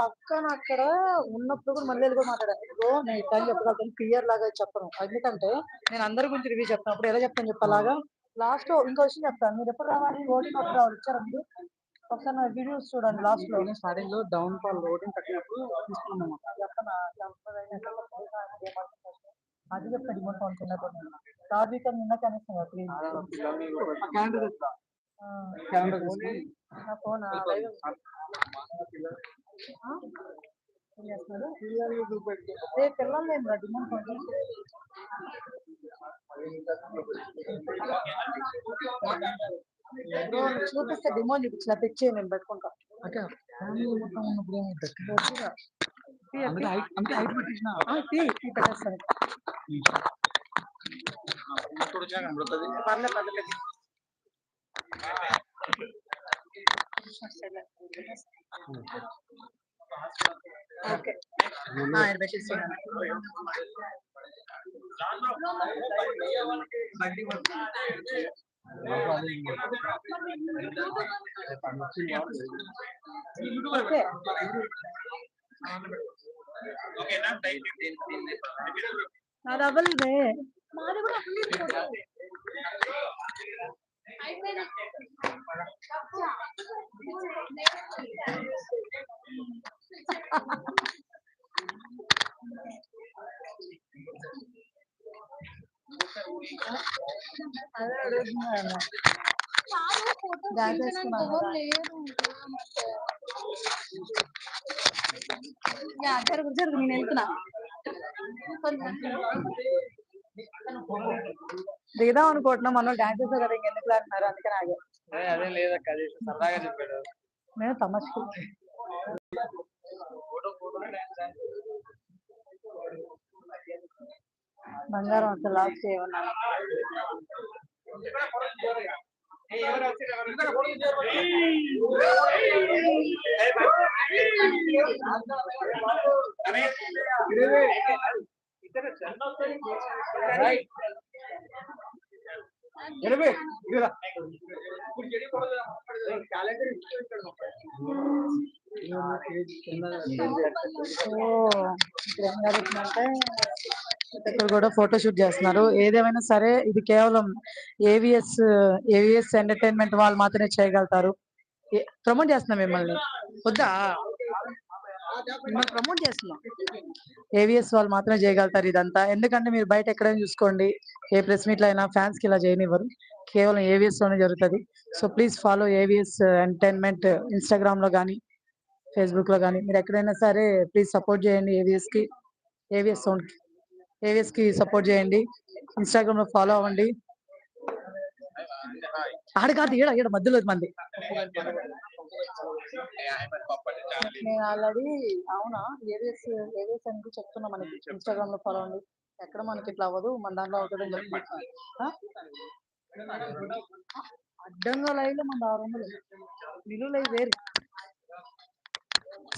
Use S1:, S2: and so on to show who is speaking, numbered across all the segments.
S1: పక్కన అక్కడ ఉన్నప్పుడు కూడా మళ్ళీ కూడా మాట్లాడాను. ఇదిగో నేను ఈ టైం చెప్పగలుగుతాను క్లియర్ లాగా చెప్పను. ఎందుకంటే నేను అందరి గురించి రివ్యూ చెప్తాను. అప్పుడు ఎలా చెప్తాను చెప్పలాగా లాస్ట్ ఇంకో విషయం చెప్తాను. మీరు ఎప్పుడు రావాలి? ఓటింగ్ అప్పుడు రావాలి. వచ్చారా మీరు? ఒకసారి నా వీడియోస్ చూడండి. లాస్ట్ లో
S2: స్టార్టింగ్ లో డౌన్ ఫాల్ ఓటింగ్ తగ్గినప్పుడు తీసుకున్నాము.
S1: చెప్పనా అది చెప్తాను. రిమోట్ ఫోన్ చిన్నప్పుడు థర్డ్ వీక్ నిన్న కనెక్షన్ నా ఫోన్ రేపు పిల్లలు లేదు డిమోట్ ఫోన్ చూపిస్తే డిమోట్ చూపించిన పిచ్చి నేను పెట్టుకుంటా. పెట్టేస్తాను. ఓకే నా డబల్ ఇదే మాది కూడా అదే అడుగుతున్నాను. జరుగు నేను వెళ్తున్నా. దిగుదాం అనుకుంటున్నాం. మనం డాన్స్ చేసా కదా ఇంకెందుకు అంటున్నారు. అందుకని ఆగే.
S2: అదే లేదక్క సరదాగా చెప్పాడు.
S1: నేను తమస్కు బంగారం అసలు లాస్ట్ ఏమన్నా ఇక్కడ కూడా ఫోటోషూట్ చేస్తున్నారు. ఏదేమైనా సరే ఇది కేవలం ఏవిఎస్ ఎంటర్టైన్మెంట్ వాళ్ళు మాత్రమే చేయగలుగుతారు. ప్రమోట్ చేస్తున్నాం మిమ్మల్ని వద్దా మిమ్మల్ని ప్రమోట్ చేస్తున్నాం. ఏవిఎస్ వాళ్ళు మాత్రమే చేయగలుగుతారు ఇదంతా. ఎందుకంటే మీరు బయట ఎక్కడైనా చూసుకోండి, ఏ ప్రెస్ మీట్ లో అయినా ఫ్యాన్స్ కి ఇలా చేయనివ్వరు. కేవలం ఏవిఎస్ లోనే జరుగుతుంది. So please follow AVS entertainment Instagram లో కానీ ఫేస్బుక్ లో కానీ మీరు ఎక్కడైనా సరే ప్లీజ్ సపోర్ట్ చేయండి. ఏవిఎస్ కి సపోర్ట్ చేయండి. ఇన్స్టాగ్రామ్ లో ఫాలో అవ్వండి. ఆడ కాదు ఈడ మధ్యలో మంది. నేను ఆల్రెడీ అవునా ఏవిఎస్ అని చెప్తున్నా. మనకి ఇన్స్టాగ్రామ్ లో ఫాలో అవ్వండి. ఎక్కడ మనకి ఇట్లా అవ్వదు, మన దాంట్లో అవుతుందని చెప్తున్నా. అడ్డంగా లైవ్ లో మన 600 విలువ లైవ్ వేరు.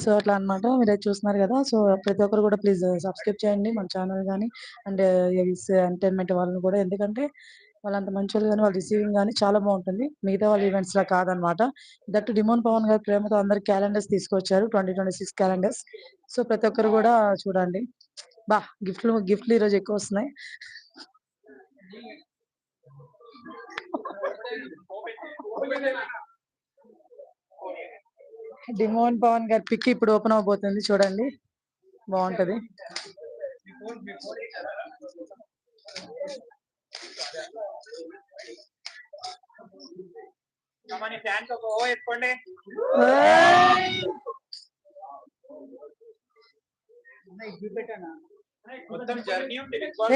S1: సో అట్లా అనమాట. మీరు చూస్తున్నారు కదా. సో ప్రతి ఒక్కరు కూడా ప్లీజ్ సబ్స్క్రైబ్ చేయండి మన ఛానల్ కానీ అండ్ ఏవిఎస్ ఎంటర్టైన్మెంట్ వాళ్ళని కూడా. ఎందుకంటే వాళ్ళంత మంచి వాళ్ళు కానీ వాళ్ళ రిసీవింగ్ కానీ చాలా బాగుంటుంది. మిగతా వాళ్ళ ఈవెంట్స్ లా కాదనమాట. దట్ డిమోన్ పవన్ గారు ప్రేమతో అందరు క్యాలెండర్స్ తీసుకొచ్చారు, 2026 క్యాలెండర్స్. సో ప్రతి ఒక్కరు కూడా చూడండి. గిఫ్ట్లు ఈరోజు ఎక్కువ వస్తున్నాయి. డిమోన్ పవన్ గారి పిక్ ఇప్పుడు ఓపెన్ అవబోతుంది. చూడండి, బాగుంటది.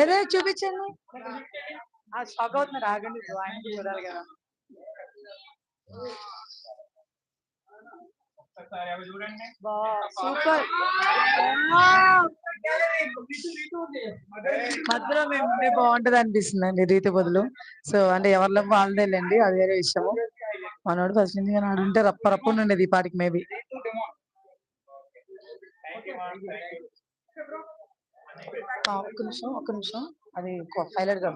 S1: ఏదో చూపించండి. షాక్ అవుతున్నారు. ఆగండి, ఆయన చూడాలి కదా. సూపర్. మధ్యలో మేము ఉంటే బాగుంటది అనిపిస్తుంది అండి రీతి బదులు. సో అంటే ఎవరిలో వాళ్ళదేలేండి, అది వేరే విషయము. మనోడు ఫస్ట్ నుంచి కానీ ఆడుంటే రప్ప ఉండేది ఈ పాటికి మేబీ. ఒక్క నిమిషం అది హైలైట్ గా